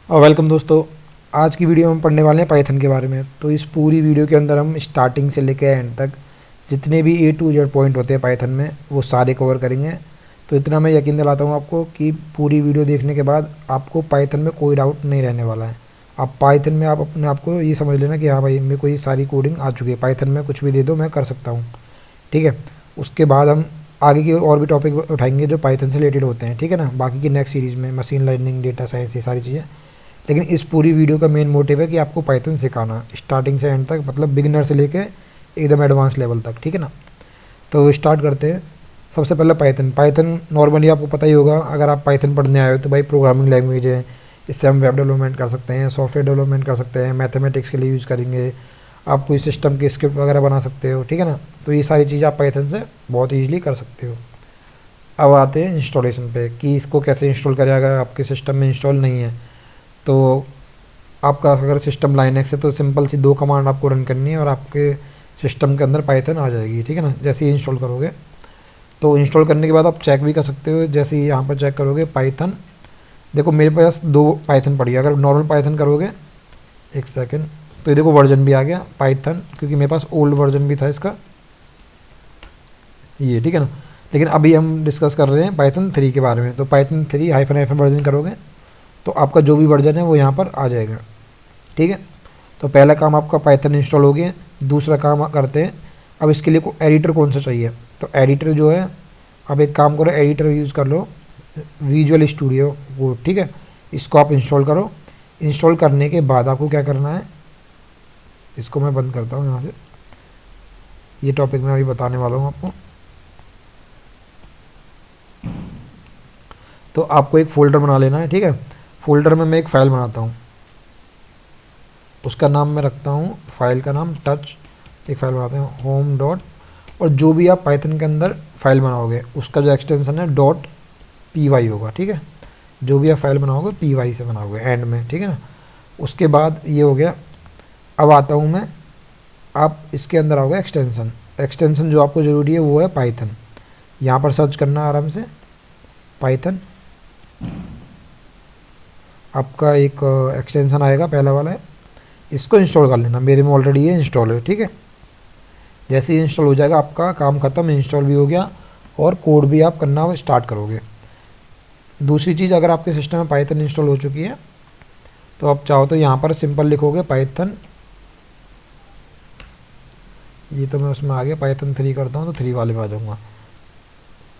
और वेलकम दोस्तों। आज की वीडियो में पढ़ने वाले हैं पाइथन के बारे में। तो इस पूरी वीडियो के अंदर हम स्टार्टिंग से लेकर एंड तक जितने भी ए टू जेड पॉइंट होते हैं पाइथन में वो सारे कवर करेंगे। तो इतना मैं यकीन दिलाता हूँ आपको कि पूरी वीडियो देखने के बाद आपको पाइथन में कोई डाउट नहीं रहने वाला है। आप पाइथन में आप अपने आप को ये समझ लेना कि हाँ भाई मेरे को ये सारी कोडिंग आ चुकी है, पाइथन में कुछ भी दे दो मैं कर सकता हूँ। ठीक है। उसके बाद हम आगे की और भी टॉपिक उठाएंगे जो पाइथन से रिलेटेड होते हैं। ठीक है ना। बाकी की नेक्स्ट सीरीज़ में मशीन लर्निंग, डेटा साइंस, ये सारी चीज़ें। लेकिन इस पूरी वीडियो का मेन मोटिव है कि आपको पाइथन सिखाना स्टार्टिंग से एंड तक, मतलब बिगिनर से लेके एकदम एडवांस लेवल तक। ठीक है ना। तो स्टार्ट करते हैं। सबसे पहले पाइथन नॉर्मली आपको पता ही होगा। अगर आप पाइथन पढ़ने आए हो तो भाई प्रोग्रामिंग लैंग्वेज है। इससे हम वेब डेवलपमेंट कर सकते हैं, सॉफ्टवेयर डेवलपमेंट कर सकते हैं, मैथमेटिक्स के लिए यूज़ करेंगे। आप कोई सिस्टम की स्क्रिप्ट वगैरह बना सकते हो। ठीक है ना। तो ये सारी चीज़ें आप पाइथन से बहुत ईजिली कर सकते हो। अब आते हैं इंस्टॉलेशन पे कि इसको कैसे इंस्टॉल करें अगर आपके सिस्टम में इंस्टॉल नहीं है। तो आपका अगर सिस्टम लाइनक्स है तो सिंपल सी 2 कमांड आपको रन करनी है और आपके सिस्टम के अंदर पाइथन आ जाएगी। ठीक है ना। जैसे ही इंस्टॉल करोगे तो इंस्टॉल करने के बाद आप चेक भी कर सकते हो। जैसे ही यहाँ पर चेक करोगे पाइथन, देखो मेरे पास 2 पाइथन पड़ी है। अगर नॉर्मल पाइथन करोगे, एक सेकेंड, तो ये देखो वर्जन भी आ गया पाइथन, क्योंकि मेरे पास ओल्ड वर्जन भी था इसका ये। ठीक है ना। लेकिन अभी हम डिस्कस कर रहे हैं पाइथन 3 के बारे में। तो पाइथन 3 हाइफन वर्जन करोगे तो आपका जो भी वर्जन है वो यहाँ पर आ जाएगा। ठीक है। तो पहला काम आपका पाइथन इंस्टॉल हो गया। दूसरा काम करते हैं, अब इसके लिए एडिटर कौन सा चाहिए। तो एडिटर जो है, अब एक काम करो, एडिटर यूज़ कर लो विजुअल स्टूडियो वो। ठीक है। इसको आप इंस्टॉल करो। इंस्टॉल करने के बाद आपको क्या करना है, इसको मैं बंद करता हूँ यहाँ से। ये टॉपिक मैं अभी बताने वाला हूँ आपको। तो आपको एक फ़ोल्डर बना लेना है। ठीक है। फ़ोल्डर में मैं एक फ़ाइल बनाता हूँ, उसका नाम मैं रखता हूँ, फाइल का नाम टच। एक फ़ाइल बनाते हैं होम डॉट, और जो भी आप पाइथन के अंदर फाइल बनाओगे उसका जो एक्सटेंशन है डॉट py होगा। ठीक है। जो भी आप फाइल बनाओगे py से बनाओगे एंड में। ठीक है ना। उसके बाद ये हो गया। अब आता हूँ मैं, आप इसके अंदर आओगे एक्सटेंशन। एक्सटेंशन जो आपको ज़रूरी है वो है पाइथन। यहाँ पर सर्च करना आराम से पाइथन। आपका एक एक्सटेंशन आएगा, पहला वाला है, इसको इंस्टॉल कर लेना। मेरे में ऑलरेडी ये इंस्टॉल है। ठीक है। जैसे ही इंस्टॉल हो जाएगा आपका काम ख़त्म, इंस्टॉल भी हो गया और कोड भी आप करना स्टार्ट करोगे। दूसरी चीज़, अगर आपके सिस्टम में पाइथन इंस्टॉल हो चुकी है तो आप चाहो तो यहाँ पर सिंपल लिखोगे पाइथन। ये तो मैं उसमें आ गया, पाइथन 3 करता हूँ तो 3 वाले में आ जाऊँगा।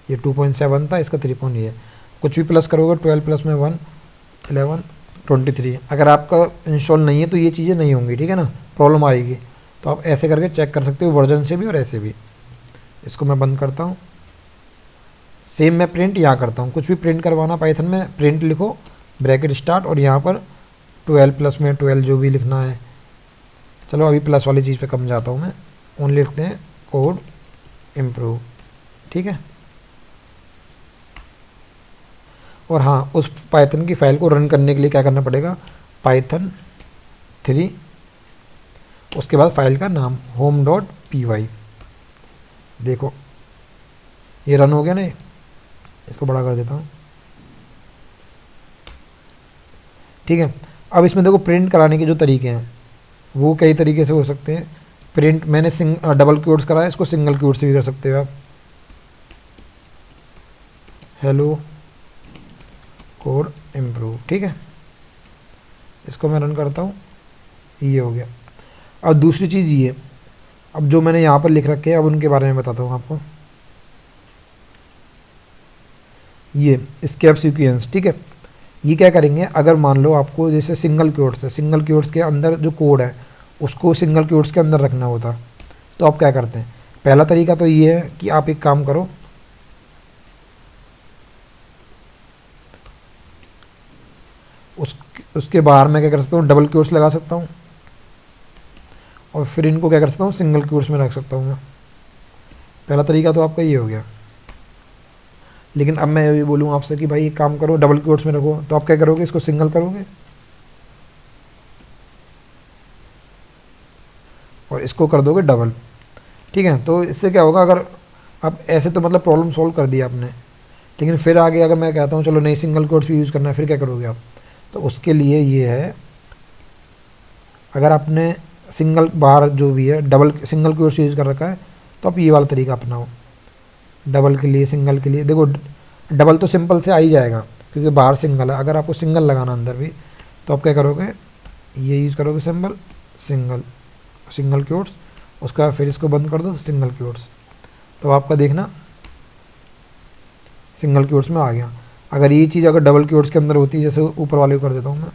ये 2.7 था, इसका 3 ये है। कुछ भी प्लस करोगे 12 प्लस में 1 11 23। अगर आपका इंस्टॉल नहीं है तो ये चीज़ें नहीं होंगी। ठीक है ना, प्रॉब्लम आएगी। तो आप ऐसे करके चेक कर सकते हो वर्जन से भी और ऐसे भी। इसको मैं बंद करता हूँ। सेम मैं प्रिंट यहाँ करता हूँ। कुछ भी प्रिंट करवाना पाइथन में, प्रिंट लिखो, ब्रैकेट स्टार्ट, और यहाँ पर 12 प्लस में 12 जो भी लिखना है। चलो अभी प्लस वाली चीज़ पे कम जाता हूँ मैं, ओनली लिखते हैं कोड इम्प्रूव। ठीक है। और हाँ, उस पाइथन की फ़ाइल को रन करने के लिए क्या करना पड़ेगा, पाइथन 3, उसके बाद फाइल का नाम होम डॉट py। देखो ये रन हो गया ना। इसको बड़ा कर देता हूँ। ठीक है। अब इसमें देखो प्रिंट कराने के जो तरीके हैं वो कई तरीके से हो सकते हैं। प्रिंट मैंने डबल क्वोट्स कराया, इसको सिंगल क्वोट्स से भी कर सकते हो आप। Hello code improve. ठीक है। इसको मैं रन करता हूँ, ये हो गया। अब दूसरी चीज़ ये, अब जो मैंने यहाँ पर लिख रखे हैं अब उनके बारे में बताता हूँ आपको। ये स्केप सीक्वेंस। ठीक है। ये क्या करेंगे, अगर मान लो आपको जैसे सिंगल क्वोट्स है, सिंगल क्वोट्स के अंदर जो कोड है उसको सिंगल क्वोट्स के अंदर रखना होता, तो आप क्या करते हैं। पहला तरीका तो ये है कि आप एक काम करो, उसके बाहर मैं क्या कर सकता हूँ, डबल क्वोट्स लगा सकता हूँ, और फिर इनको क्या कर सकता हूँ, सिंगल क्वोट्स में रख सकता हूँ मैं। पहला तरीका तो आपका ये हो गया। लेकिन अब मैं ये बोलूँ आपसे कि भाई एक काम करो डबल क्वोट्स में रखो, तो आप क्या करोगे, इसको सिंगल करोगे और इसको कर दोगे डबल। ठीक है। तो इससे क्या होगा, अगर आप ऐसे तो मतलब प्रॉब्लम सॉल्व कर दिया आपने, लेकिन फिर आगे अगर मैं कहता हूँ चलो नहीं सिंगल क्वोट्स भी यूज़ करना है, फिर क्या करोगे आप। तो उसके लिए ये है, अगर आपने सिंगल बार जो भी है डबल सिंगल क्वोट्स यूज़ कर रखा है तो आप ये वाला तरीका अपनाओ। डबल के लिए, सिंगल के लिए देखो डबल तो सिंपल से आ ही जाएगा क्योंकि बाहर सिंगल है। अगर आपको सिंगल लगाना अंदर भी तो आप क्या करोगे, ये यूज़ करोगे सिंबल सिंगल, सिंगल क्वोट्स, उसके बाद फिर इसको बंद कर दो सिंगल क्वोट्स, तो आपका देखना सिंगल क्वोट्स में आ गया। अगर ये चीज़ अगर डबल क्वोट्स के अंदर होती है, जैसे ऊपर वाले को कर देता हूँ मैं,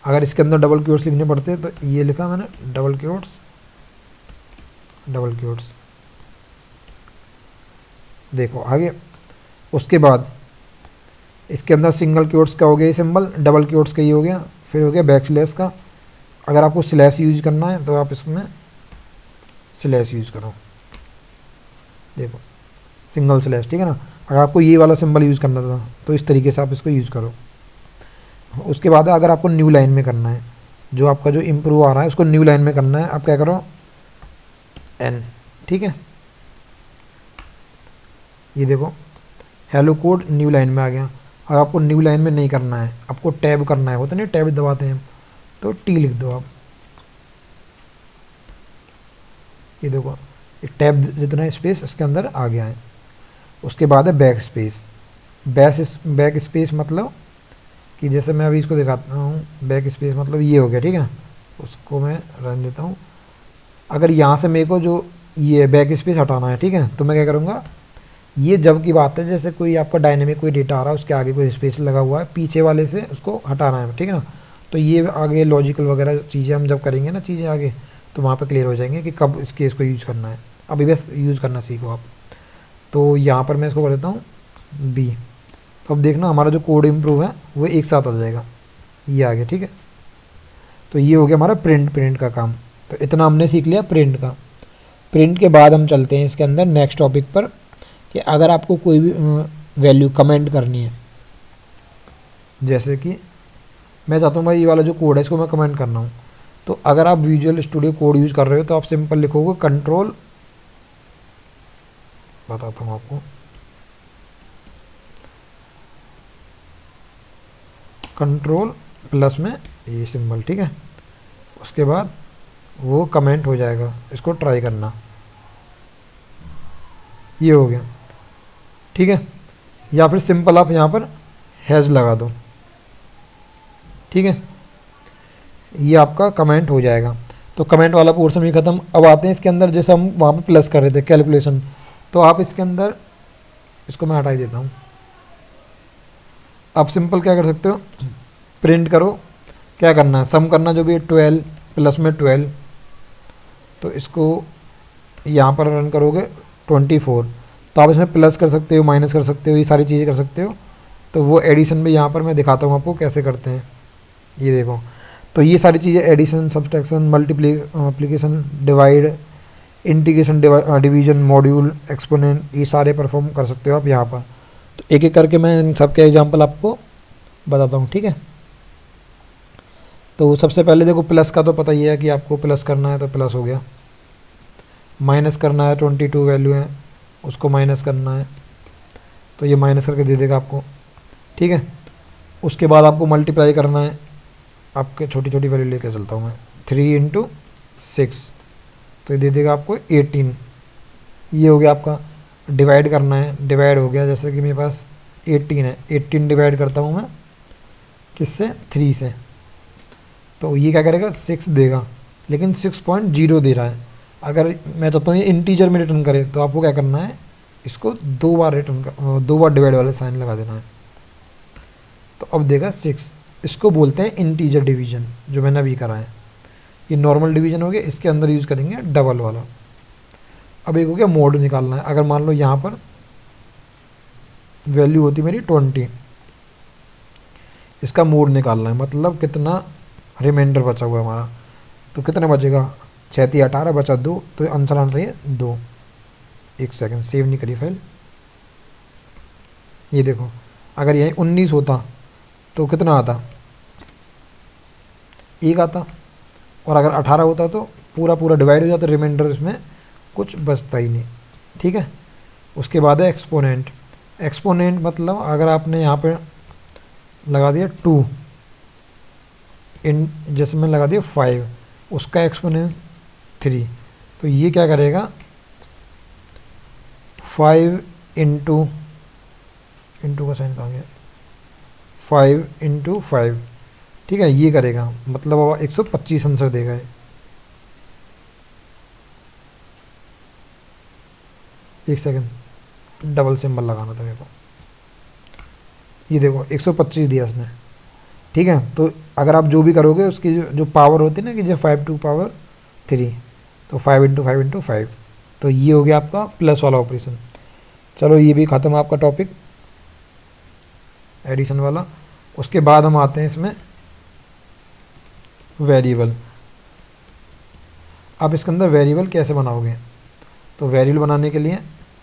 अगर इसके अंदर डबल क्वोट्स लिखने पड़ते तो ये लिखा मैंने डबल क्वोट्स, डबल क्वोट्स, देखो आगे। उसके बाद इसके अंदर सिंगल क्वोट्स का हो गया ये सिंबल, डबल क्वोट्स का ये हो गया, फिर हो गया बैक स्लैश का। अगर आपको स्लैश यूज करना है तो आप इसमें स्लैश यूज करो, देखो सिंगल स्लैश, ठीक है ना। अगर आपको ये वाला सिंबल यूज़ करना था तो इस तरीके से आप इसको यूज़ करो। उसके बाद अगर आपको न्यू लाइन में करना है, जो आपका जो इम्प्रूव आ रहा है उसको न्यू लाइन में करना है, आप क्या करो एन, ठीक है। ये देखो हेलो कोड न्यू लाइन में आ गया। अगर आपको न्यू लाइन में नहीं करना है, आपको टैब करना है, होता नहीं टैब दबाते हैं तो टी लिख दो आप, ये देखो टैब जितना स्पेस इसके अंदर आ गया है। उसके बाद है बैक स्पेस। बैक स्पेस मतलब कि जैसे मैं अभी इसको दिखाता हूँ, बैक स्पेस मतलब ये हो गया, ठीक है। उसको मैं रहने देता हूँ। अगर यहाँ से मेरे को जो ये बैक स्पेस हटाना है, ठीक है, तो मैं क्या करूँगा, ये जब की बात है जैसे कोई आपका डायनेमिक कोई डेटा आ रहा है उसके आगे कोई स्पेस लगा हुआ है, पीछे वाले से उसको हटाना है, ठीक है ना। तो ये आगे लॉजिकल वगैरह चीज़ें हम जब करेंगे ना चीज़ें आगे, तो वहाँ पे क्लियर हो जाएंगे कि कब इस केस को यूज़ करना है। अभी बस यूज़ करना सीखो आप। तो यहाँ पर मैं इसको कर देता हूँ बी, तो अब देखना हमारा जो कोड इम्प्रूव है वो एक साथ आ जाएगा, ये आ गया, ठीक है। तो ये हो गया हमारा प्रिंट का काम। तो इतना हमने सीख लिया प्रिंट का। प्रिंट के बाद हम चलते हैं इसके अंदर नेक्स्ट टॉपिक पर, कि अगर आपको कोई भी वैल्यू कमेंट करनी है, जैसे कि मैं चाहता हूँ भाई ये वाला जो कोड है इसको मैं कमेंट करना हूँ, तो अगर आप विजुअल स्टूडियो कोड यूज़ कर रहे हो तो आप सिंपल लिखोगे कंट्रोल, बताता हूँ आपको, कंट्रोल प्लस में ये सिंबल, ठीक है। उसके बाद वो कमेंट हो जाएगा, इसको ट्राई करना, ये हो गया, ठीक है। या फिर सिंपल आप यहाँ पर हैज़ लगा दो, ठीक है, ये आपका कमेंट हो जाएगा। तो कमेंट वाला पोर्शन भी ख़त्म। अब आते हैं इसके अंदर, जैसे हम वहाँ पे प्लस कर रहे थे कैलकुलेशन, तो आप इसके अंदर इसको मैं हटा ही देता हूँ। आप सिंपल क्या कर सकते हो, प्रिंट करो, क्या करना है सम करना जो भी है 12 प्लस में 12, तो इसको यहाँ पर रन करोगे 24, तो आप इसमें प्लस कर सकते हो, माइनस कर सकते हो, ये सारी चीज़ें कर सकते हो। तो वो एडिशन भी यहाँ पर मैं दिखाता हूँ आपको कैसे करते हैं, ये देखो। तो ये सारी चीज़ें addition, subtraction, multiplication, divide, integration, division, module, exponent, ये सारे परफॉर्म कर सकते हो आप यहाँ पर। तो एक एक करके मैं इन सब के एग्जाम्पल आपको बताता हूँ, ठीक है। तो सबसे पहले देखो प्लस का तो पता ही है कि आपको प्लस करना है तो प्लस हो गया, माइनस करना है 22 वैल्यू है उसको माइनस करना है, तो ये माइनस करके दे देगा आपको, ठीक है। उसके बाद आपको मल्टीप्लाई करना है, आपके छोटी छोटी वैल्यू लेके चलता हूँ मैं, 3 × 6, तो ये दे देगा आपको 18, ये हो गया आपका। डिवाइड करना है, डिवाइड हो गया, जैसे कि मेरे पास 18 है, 18 डिवाइड करता हूँ मैं किससे, 3 से, तो ये क्या करेगा 6 देगा, लेकिन 6.0 दे रहा है। अगर मैं चाहता हूँ ये इंटीजर में रिटर्न करे तो आपको क्या करना है, इसको 2 बार डिवाइड वाले साइन लगा देना है, तो अब देगा 6। इसको बोलते हैं इंटीजर डिवीजन, जो मैंने अभी करा है। ये नॉर्मल डिवीजन हो गया, इसके अंदर यूज़ करेंगे डबल वाला। अब एक हो गया मोड निकालना है। अगर मान लो यहाँ पर वैल्यू होती मेरी 20, इसका मोड निकालना है, मतलब कितना रिमाइंडर बचा हुआ है हमारा, तो कितना बचेगा, 6 × 18 बचा 2, तो आंसर आना चाहिए 2। एक सेकंड, सेव नहीं करी फाइल, ये देखो अगर यही 19 होता तो कितना आता, 1 आता, और अगर 18 होता तो पूरा डिवाइड हो जाता, रिमाइंडर इसमें कुछ बचता ही नहीं, ठीक है। उसके बाद है एक्सपोनेंट। एक्सपोनेंट मतलब अगर आपने यहाँ पे लगा दिया 2 इन, जैसे मैं लगा दिया 5, उसका एक्सपोनेंट 3, तो ये क्या करेगा 5 इंटू, इंटू का साइन कहाँ गया, 5 इंटू 5, ठीक है, ये करेगा, मतलब अब 125 आंसर देगा ये। एक सेकंड, डबल सिंबल लगाना था मेरे को, ये देखो 125 दिया इसने, ठीक है। तो अगर आप जो भी करोगे उसकी जो पावर होती है ना, कि जो 5 टू पावर 3, तो 5 इंटू 5 इंटू 5, तो ये हो गया आपका प्लस वाला ऑपरेशन। चलो ये भी ख़त्म आपका टॉपिक एडिशन वाला। उसके बाद हम आते हैं इसमें वेरिएबल। आप इसके अंदर वेरिएबल कैसे बनाओगे, तो वेरिएबल बनाने के लिए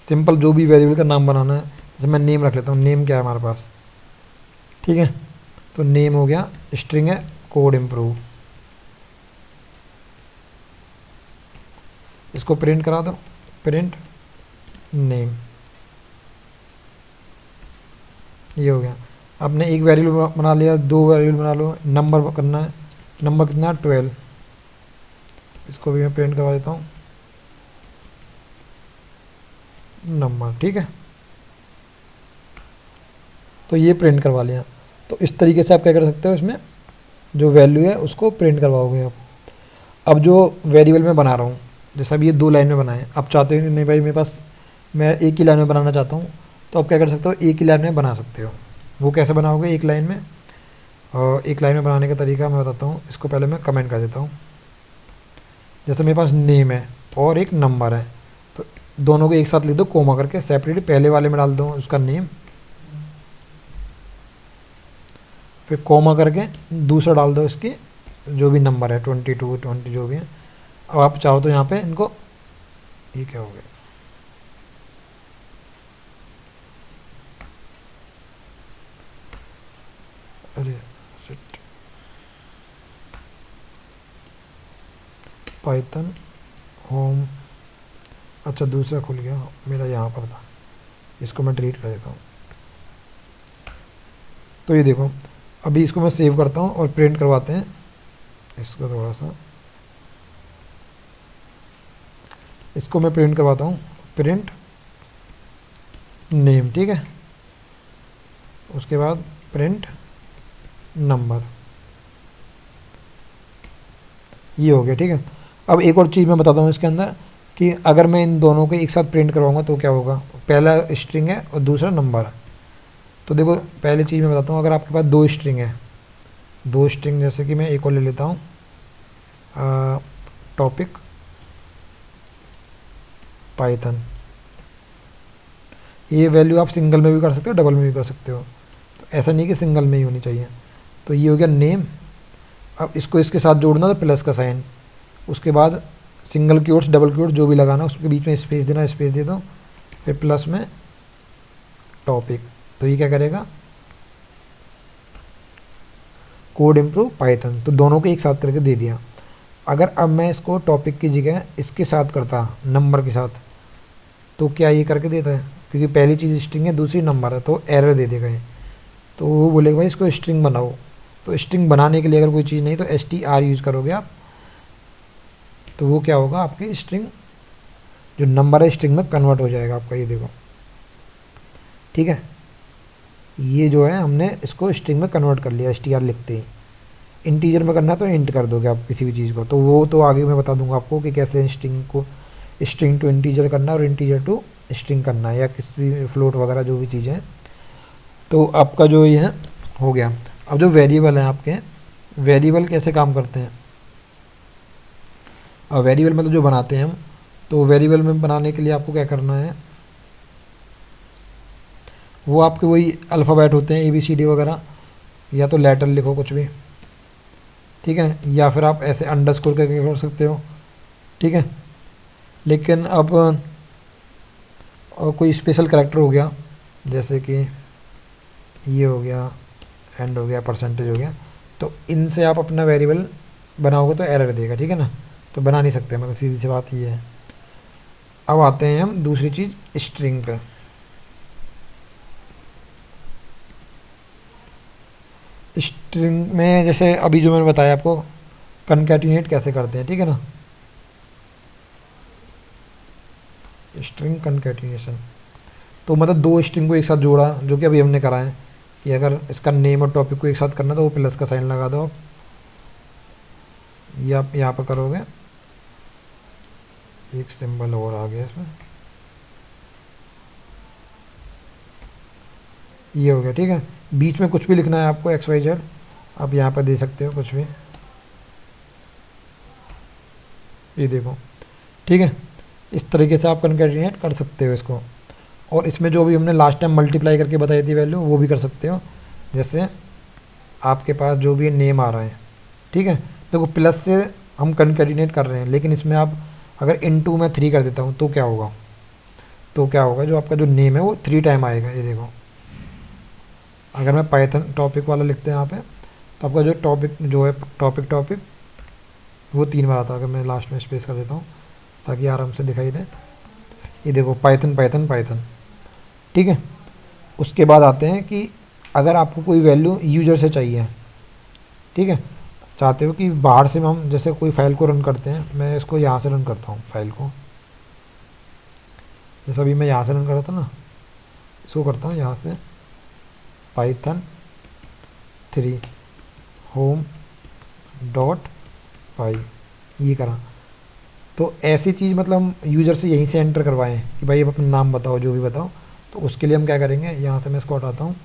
सिंपल जो भी वेरिएबल का नाम बनाना है, जैसे मैं नेम रख लेता हूँ, नेम क्या है हमारे पास, ठीक है, तो नेम हो गया, स्ट्रिंग है कोड इम्प्रूव, इसको प्रिंट करा दो, प्रिंट नेम, ये हो गया। आपने एक वेरिएबल बना लिया, 2 वेरिएबल बना लो, नंबर करना है, नंबर कितना 12, इसको भी मैं प्रिंट करवा देता हूँ नंबर, ठीक है, तो ये प्रिंट करवा लिया। तो इस तरीके से आप क्या कर सकते हो, इसमें जो वैल्यू है उसको प्रिंट करवाओगे आप। अब जो वेरिएबल मैं बना रहा हूँ, जैसे अब ये 2 लाइन में बनाए, आप चाहते हो नहीं भाई मेरे पास मैं एक ही लाइन में बनाना चाहता हूँ, तो आप क्या कर सकते हो, एक ही लाइन में बना सकते हो। वो कैसे बनाओगे एक लाइन में, और एक लाइन में बनाने का तरीका मैं बताता हूँ, इसको पहले मैं कमेंट कर देता हूँ। जैसे मेरे पास नेम है और एक नंबर है, तो दोनों को एक साथ लिख दो कोमा करके, सेपरेट पहले वाले में डाल दो उसका नेम, फिर कोमा करके दूसरा डाल दो इसकी जो भी नंबर है 22 20 जो भी है। अब आप चाहो तो यहाँ पे इनको, ये क्या हो गया, अरे शिट, पाइथन होम, अच्छा दूसरा खुल गया मेरा, यहाँ पर था, इसको मैं डिलीट कर देता हूँ। तो ये देखो, अभी इसको मैं सेव करता हूँ और प्रिंट करवाते हैं इसको, थोड़ा सा इसको मैं प्रिंट करवाता हूँ, प्रिंट नेम, ठीक है, उसके बाद प्रिंट नंबर, ये हो गया, ठीक है। अब एक और चीज़ मैं बताता हूँ इसके अंदर, कि अगर मैं इन दोनों को एक साथ प्रिंट करवाऊंगा तो क्या होगा, पहला स्ट्रिंग है और दूसरा नंबर है। तो देखो पहली चीज़ मैं बताता हूँ, अगर आपके पास 2 स्ट्रिंग है, 2 स्ट्रिंग, जैसे कि मैं एक और ले लेता हूँ, टॉपिक पाइथन, ये वैल्यू आप सिंगल में भी कर सकते हो, डबल में भी कर सकते हो, तो ऐसा नहीं कि सिंगल में ही होनी चाहिए। तो ये हो गया नेम। अब इसको इसके साथ जोड़ना तो प्लस का साइन, उसके बाद सिंगल क्योट्स डबल क्योट्स जो भी लगाना, उसके बीच में स्पेस देना, स्पेस दे दो, फिर प्लस में टॉपिक, तो ये क्या करेगा, कोड इम्प्रूव पाइथन, तो दोनों को एक साथ करके दे दिया। अगर अब मैं इसको टॉपिक की जगह इसके साथ करता, नंबर के साथ, तो क्या ये करके देता है, क्योंकि पहली चीज़ स्ट्रिंग है दूसरी नंबर है, तो एरर दे देगा ये। तो वो बोलेगा भाई इसको स्ट्रिंग बनाओ, तो स्ट्रिंग बनाने के लिए अगर कोई चीज़ नहीं तो str यूज़ करोगे आप, तो वो क्या होगा, आपकी स्ट्रिंग जो नंबर है स्ट्रिंग में कन्वर्ट हो जाएगा आपका, ये देखो, ठीक है। ये जो है हमने इसको स्ट्रिंग में कन्वर्ट कर लिया str लिखते ही। इंटीजर में करना है तो इंट कर दोगे आप किसी भी चीज़ को, तो वो तो आगे मैं बता दूंगा आपको कि कैसे स्ट्रिंग को स्ट्रिंग टू इंटीजर करना है और इंटीजर टू स्ट्रिंग करना है, या किसी भी फ्लोट वगैरह जो भी चीज़ें हैं। तो आपका जो ये है हो गया। अब जो वेरिएबल हैं आपके, वेरिएबल कैसे काम करते हैं, और वेरिएबल मतलब जो बनाते हैं हम, तो वेरिएबल में बनाने के लिए आपको क्या करना है, वो आपके वही अल्फ़ाबेट होते हैं ABCD वगैरह, या तो लेटर लिखो कुछ भी, ठीक है, या फिर आप ऐसे अंडरस्कोर करके कर सकते हो, ठीक है। लेकिन अब और कोई स्पेशल कैरेक्टर हो गया, जैसे कि ये हो गया, एंड हो गया, परसेंटेज हो गया, तो इनसे आप अपना वेरिएबल बनाओगे तो एरर देगा, ठीक है ना, तो बना नहीं सकते, मतलब सीधी सी बात ये है। अब आते हैं हम दूसरी चीज़ स्ट्रिंग पे। स्ट्रिंग में जैसे अभी जो मैंने बताया आपको कनकैटिनेट कैसे करते हैं, ठीक है ना, स्ट्रिंग कनकैटिनेशन। तो मतलब दो स्ट्रिंग को एक साथ जोड़ा, जो कि अभी हमने करा है कि अगर इसका नेम और टॉपिक को एक साथ करना तो वो प्लस का साइन लगा दो, ये आप यहाँ पर करोगे, एक सिंबल और आ गया इसमें, ये हो गया, ठीक है। बीच में कुछ भी लिखना है आपको एक्स वाई जेड, आप यहाँ पर दे सकते हो कुछ भी, ये देखो, ठीक है। इस तरीके से आप कनकैटिनेट कर सकते हो इसको। और इसमें जो भी हमने लास्ट टाइम मल्टीप्लाई करके बताई थी वैल्यू, वो भी कर सकते हो। जैसे आपके पास जो भी नेम आ रहा है, ठीक है, देखो प्लस से हम कनकैटिनेट कर रहे हैं, लेकिन इसमें आप अगर इनटू में 3 कर देता हूँ तो क्या होगा, तो क्या होगा, जो आपका जो नेम है वो 3 टाइम आएगा, ये देखो। अगर मैं पाइथन टॉपिक वाला लिखते हैं यहाँ पे, तो आपका जो टॉपिक जो है टॉपिक वो 3 बार आता है। अगर मैं लास्ट में स्पेस कर देता हूँ ताकि आराम से दिखाई दे, ये देखो पाइथन पाइथन पाइथन, ठीक है। उसके बाद आते हैं कि अगर आपको कोई वैल्यू यूजर से चाहिए, ठीक है, चाहते हो कि बाहर से हम जैसे कोई फाइल को रन करते हैं, मैं इसको यहाँ से रन करता हूँ फाइल को, जैसे अभी मैं यहाँ से रन कर रहा था ना, इसको करता हूँ यहाँ से पाइथन 3 होम डॉट पाई, ये करा। तो ऐसी चीज़ मतलब हम यूज़र से यहीं से एंटर करवाएं कि भाई अब अपना नाम बताओ, जो भी बताओ, तो उसके लिए हम क्या करेंगे, यहाँ से मैं इसको हटाता हूँ,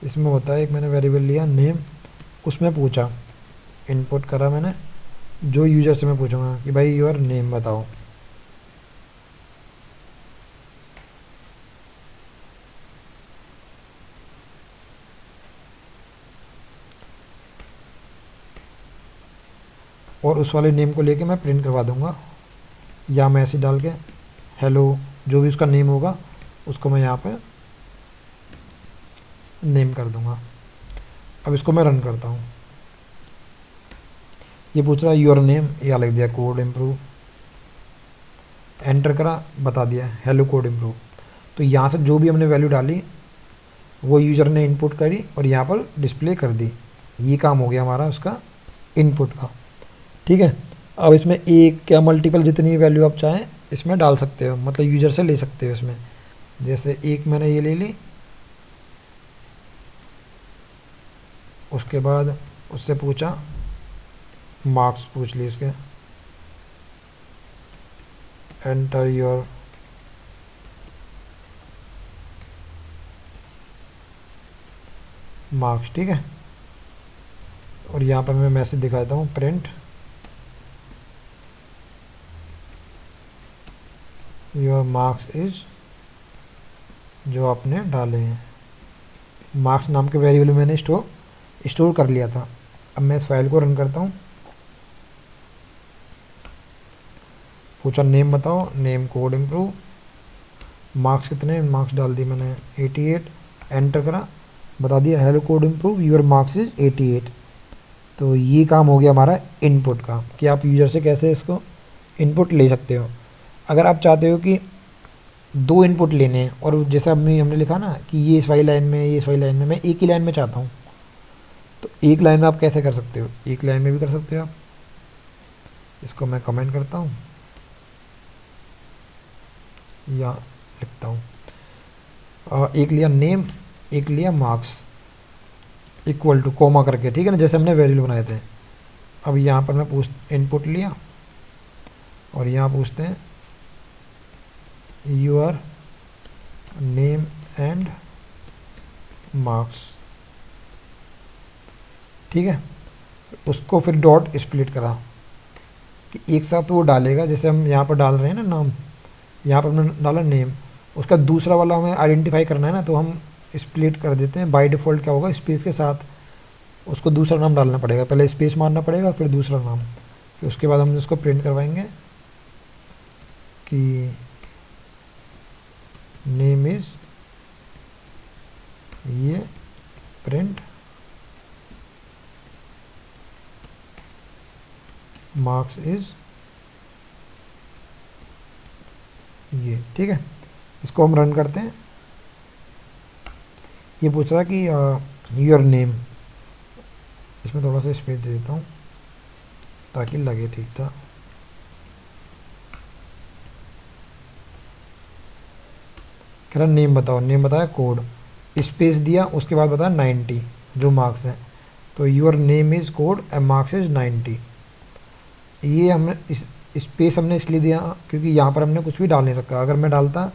इसमें होता है एक मैंने वेरिएबल लिया नेम, उसमें पूछा, इनपुट करा मैंने, जो यूज़र से मैं पूछूंगा कि भाई योर नेम बताओ, और उस वाले नेम को लेके मैं प्रिंट करवा दूंगा, या मैं ऐसे डाल के हेलो, जो भी उसका नेम होगा उसको मैं यहाँ पे नेम कर दूंगा। अब इसको मैं रन करता हूँ, ये पूछ रहा है योर नेम, या लिख दिया कोड इम्प्रूव, एंटर करा, बता दिया हेलो कोड इम्प्रूव। तो यहाँ से जो भी हमने वैल्यू डाली वो यूज़र ने इनपुट करी और यहाँ पर डिस्प्ले कर दी, ये काम हो गया हमारा उसका इनपुट का, ठीक है। अब इसमें एक क्या मल्टीपल जितनी वैल्यू आप चाहें इसमें डाल सकते हो, मतलब यूज़र से ले सकते हो इसमें। जैसे एक मैंने ये ले ली, उसके बाद उससे पूछा, मार्क्स पूछ ली उसके, एंटर योर मार्क्स, ठीक है। और यहाँ पर मैं मैसेज दिखाता हूँ, प्रिंट योर मार्क्स इज, जो आपने डाले हैं, मार्क्स नाम के वेरिएबल मैंने स्टोर कर लिया था। अब मैं इस फाइल को रन करता हूँ, पूछा नेम बताओ, नेम कोड इम्प्रूव, मार्क्स कितने, मार्क्स डाल दी मैंने 88, एंटर करा, बता दिया hello code improve your marks is 88। तो ये काम हो गया हमारा इनपुट का, कि आप यूज़र से कैसे इसको इनपुट ले सकते हो। अगर आप चाहते हो कि 2 इनपुट लेने हैं, और जैसा हमने लिखा ना कि ये इस वाली लाइन में, ये इस वाली लाइन में, मैं एक ही लाइन में चाहता हूँ, तो एक लाइन में आप कैसे कर सकते हो, एक लाइन में भी कर सकते हो आप। इसको मैं कमेंट करता हूँ या लिखता हूँ, एक लिया नेम, एक लिया मार्क्स, इक्वल टू कोमा करके, ठीक है ना, जैसे हमने वेरिएबल बनाए थे। अब यहाँ पर मैं इनपुट लिया और यहाँ पूछते हैं योर नेम एंड मार्क्स, ठीक है। उसको फिर डॉट स्प्लिट करा कि एक साथ वो डालेगा, जैसे हम यहाँ पर डाल रहे हैं ना नाम, यहाँ पर हमने डाला नेम, उसका दूसरा वाला हमें आइडेंटिफाई करना है ना, तो हम स्प्लिट कर देते हैं। बाय डिफ़ॉल्ट क्या होगा, स्पेस के साथ उसको दूसरा नाम डालना पड़ेगा, पहले स्पेस मारना पड़ेगा फिर दूसरा नाम, फिर उसके बाद हम इसको प्रिंट करवाएंगे कि नेम इज़ ये, प्रिंट मार्क्स इज़ ये, ठीक है। इसको हम रन करते हैं। ये पूछ रहा है कि योर नेम, इसमें थोड़ा सा स्पेस दे देता हूँ ताकि लगे ठीक था। कह रहा नेम बताओ, नेम बताया कोड, स्पेस दिया, उसके बाद बताया 90 जो मार्क्स हैं। तो your name is code and marks is 90। ये हमने इस स्पेस हमने इसलिए दिया क्योंकि यहाँ पर हमने कुछ भी डाल नहीं रखा। अगर मैं डालता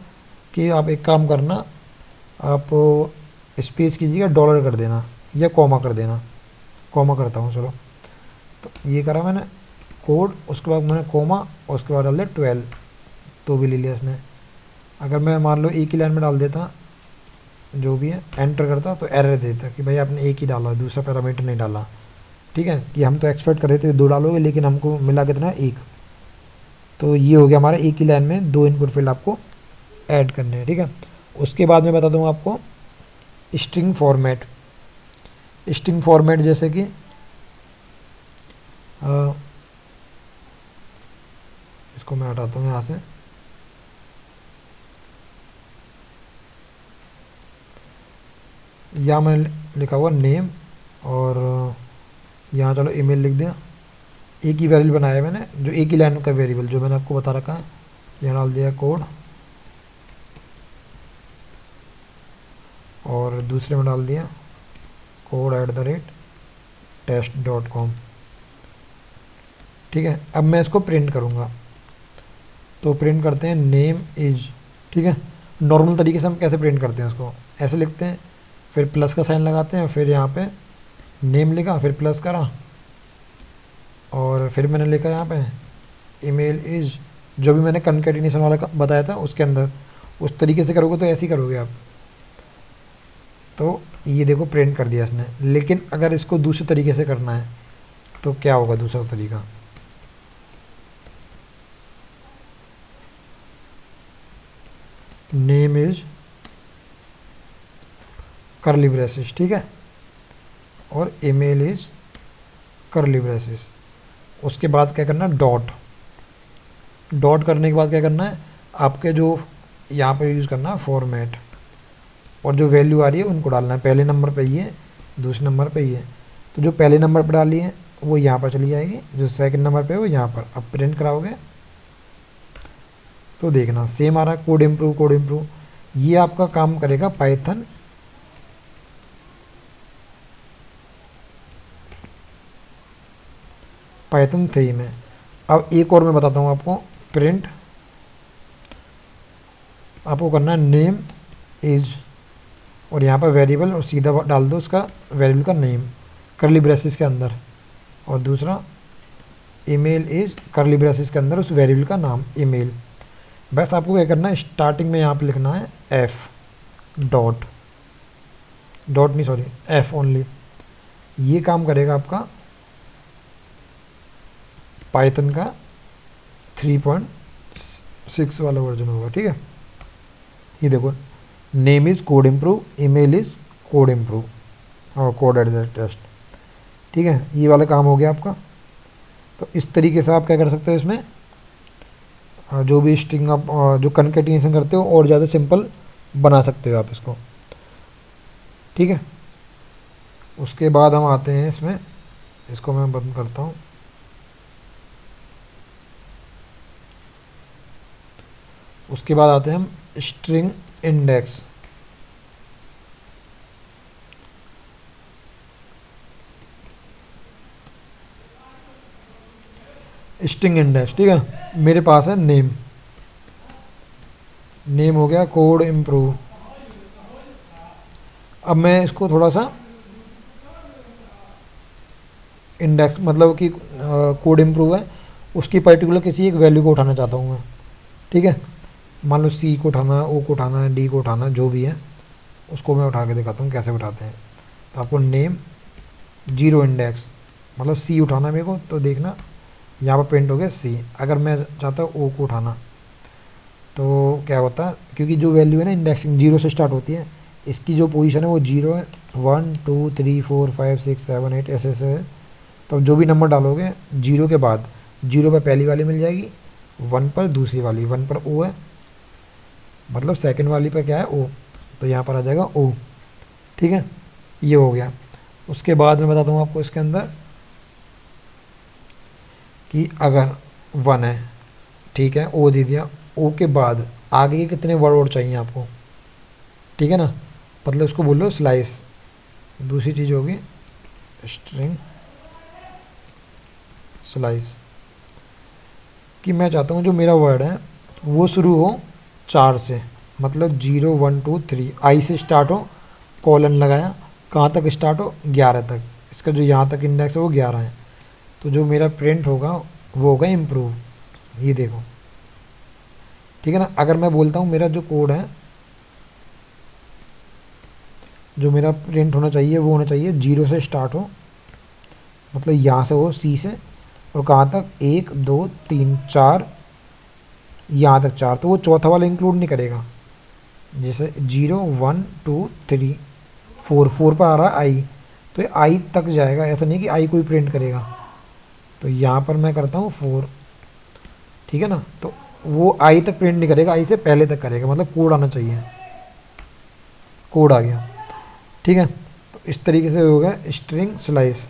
कि आप एक काम करना, आप स्पेस कीजिएगा, डॉलर कर देना या कॉमा कर देना, कॉमा करता हूँ चलो। तो ये करा मैंने कोड, उसके बाद मैंने कॉमा और उसके बाद डाल दिया 12, तो भी ले लिया इसने। अगर मैं मान लो एक ही लाइन में डाल देता जो भी है, एंटर करता तो एरर देता कि भाई आपने एक ही डाला, दूसरा पैरामीटर नहीं डाला। ठीक है, कि हम तो एक्सपेक्ट कर रहे थे 2 डालोगे, लेकिन हमको मिला कितना, 1। तो ये हो गया हमारा एक ही लाइन में 2 इनपुट फील्ड आपको ऐड करने हैं। ठीक है, उसके बाद मैं बता दूँ आपको स्ट्रिंग फॉर्मेट। स्ट्रिंग फॉर्मेट जैसे कि इसको मैं हटाता हूँ यहाँ से। यहाँ मैंने लिखा हुआ नेम और यहाँ चलो ईमेल लिख दिया। एक ही वेरिएबल बनाया मैंने, जो एक ही लाइन का वेरिएबल जो मैंने आपको बता रखा है। यहाँ डाल दिया कोड और दूसरे में डाल दिया code@test.com। ठीक है, अब मैं इसको प्रिंट करूँगा। तो प्रिंट करते हैं नेम इज। ठीक है, नॉर्मल तरीके से हम कैसे प्रिंट करते हैं उसको, ऐसे लिखते हैं, फिर प्लस का साइन लगाते हैं, फिर यहाँ पे नेम लिखा, फिर प्लस करा और फिर मैंने लिखा यहाँ पे ईमेल इज, जो भी मैंने कनकैटिनेशन वाला बताया था उसके अंदर। उस तरीके से करोगे तो ऐसे ही करोगे आप। तो ये देखो प्रिंट कर दिया इसने। लेकिन अगर इसको दूसरे तरीके से करना है तो क्या होगा दूसरा तरीका, नेम इज करली ब्रेसेस। ठीक है, और ईमेल इज करली ब्रेसेस। उसके बाद क्या करना है, डॉट। डॉट करने के बाद क्या करना है, आपके जो यहाँ पर यूज़ करना है फॉर्मेट, और जो वैल्यू आ रही है उनको डालना है। पहले नंबर पे ये, दूसरे नंबर पे ये। तो जो पहले नंबर पर डाली है वो यहाँ पर चली जाएगी, जो सेकंड नंबर पे है वो यहाँ पर। अब प्रिंट कराओगे तो देखना सेम आ रहा है, कोड इम्प्रूव, कोड इम्प्रूव। ये आपका काम करेगा पाइथन पाइथन 3 में। अब एक और मैं बताता हूँ आपको, प्रिंट आपको करना है नेम इज, और यहाँ पर वेरिएबल, और सीधा डाल दो उसका वेरिएबल का नेम करली ब्रेसेस के अंदर, और दूसरा ईमेल इज करली ब्रेसेस के अंदर उस वेरिएबल का नाम ईमेल। बस आपको क्या करना है, स्टार्टिंग में यहाँ पे लिखना है एफ डॉट, डॉट नहीं सॉरी एफ ओनली। ये काम करेगा आपका पाइथन का 3.6 वाला वर्जन होगा। ठीक है, ये देखो name is code improve, email is code improve और code@test। ठीक है, ये वाला काम हो गया आपका। तो इस तरीके से आप क्या कर सकते हो, इसमें जो भी स्ट्रिंग आप जो कनकैटिनेशन करते हो और ज़्यादा सिंपल बना सकते हो आप इसको। ठीक है, उसके बाद हम आते हैं इसमें, इसको मैं बंद करता हूँ। उसके बाद आते हैं हम स्ट्रिंग इंडेक्स। स्ट्रिंग इंडेक्स, ठीक है, मेरे पास है नेम, नेम हो गया कोड इम्प्रूव। अब मैं इसको थोड़ा सा इंडेक्स मतलब कि कोड इम्प्रूव है, उसकी पर्टिकुलर किसी एक वैल्यू को उठाना चाहता हूँ मैं। ठीक है, मान लो सी को उठाना है, ओ को उठाना है, डी को उठाना है, जो भी है उसको मैं उठा के दिखाता हूँ कैसे उठाते हैं। तो आपको नेम 0 इंडेक्स मतलब सी उठाना है मेरे को, तो देखना यहाँ पर प्रिंट हो गया सी। अगर मैं चाहता हूँ ओ को उठाना तो क्या होता है, क्योंकि जो वैल्यू है ना इंडेक्सिंग 0 से स्टार्ट होती है, इसकी जो पोजीशन है वो 0 है, 1 2 3 4 5 6 7 8 ऐसे ऐसे है। तो जो भी नंबर डालोगे 0 के बाद 0 पर पहली वाली मिल जाएगी, 1 पर दूसरी वाली, 1 पर ओ है, मतलब सेकंड वाली पे क्या है ओ, तो यहाँ पर आ जाएगा ओ। ठीक है, ये हो गया। उसके बाद मैं बताता हूँ आपको इसके अंदर कि अगर 1 है, ठीक है, ओ दे दिया, ओ के बाद आगे के कितने वर्ड और चाहिए आपको, ठीक है ना, मतलब इसको बोल लो स्लाइस। दूसरी चीज़ होगी स्ट्रिंग स्लाइस, कि मैं चाहता हूँ जो मेरा वर्ड है वो शुरू हो 4 से, मतलब 0 1 2 3 आई से स्टार्ट हो, कॉलन लगाया, कहाँ तक स्टार्ट हो 11 तक, इसका जो यहाँ तक इंडेक्स है वो 11 है। तो जो मेरा प्रिंट होगा वो होगा इम्प्रूव, ये देखो, ठीक है ना। अगर मैं बोलता हूँ मेरा जो कोड है, जो मेरा प्रिंट होना चाहिए वो होना चाहिए 0 से स्टार्ट हो, मतलब यहाँ से हो सी से, और कहाँ तक 1 2 3 4, यहाँ तक 4, तो वो चौथा वाला इंक्लूड नहीं करेगा। जैसे 0 1 2 3 4, 4 पर आ रहा है आई, तो ये आई तक जाएगा, ऐसा नहीं कि आई कोई प्रिंट करेगा। तो यहाँ पर मैं करता हूँ 4, ठीक है ना, तो वो आई तक प्रिंट नहीं करेगा, आई से पहले तक करेगा, मतलब कोड आना चाहिए। कोड आ गया, ठीक है। तो इस तरीके से हो गया स्ट्रिंग स्लाइस।